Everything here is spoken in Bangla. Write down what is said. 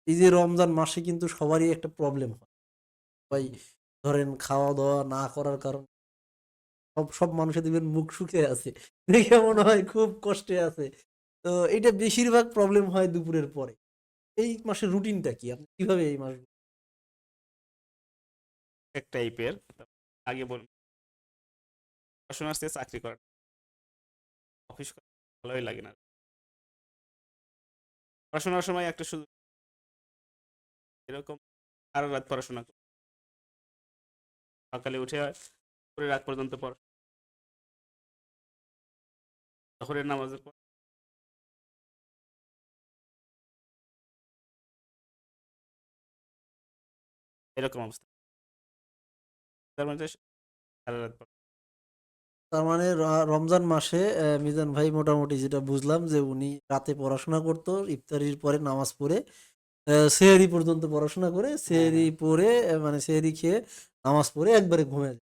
এই যে রমজান মাসে কিন্তু সবারই একটা প্রবলেম হয়। সবাই ধরেন খাওয়া-দাওয়া না করার কারণে সব মানুষের দেখবেন মুখ শুকিয়ে আছে। দেখে মনে হয় খুব কষ্টে আছে। তো এইটা বেশিরভাগ প্রবলেম হয় দুপুরের পরে। এই মাসের রুটিনটা কি? আপনি কিভাবে এই মাস এক টাইপের। আগে বলুন, পড়াশোনা আসছে চাকরি করা, অফিস করা ভালোই লাগে না। পড়াশোনার সময় একটা শুধু এরকম সারা রাত পড়াশোনা করি। সকালে উঠে পুরো রাত পর্যন্ত পড়া, জোহরের নামাজের পর এরকম অবস্থা। তার মধ্যে সারা রাত পড়া। তার মানে রমজান মাসে মিজান ভাই মোটামুটি যেটা বুঝলাম যে উনি রাতে পড়াশোনা করত, ইফতারির পরে নামাজ পড়ে সেহরি পর্যন্ত পড়াশোনা করে হ্যাঁ, সেহরি হ্যাঁ। পড়ে মানে সেহরি খেয়ে নামাজ পড়ে একবারে ঘুমিয়ে যায়।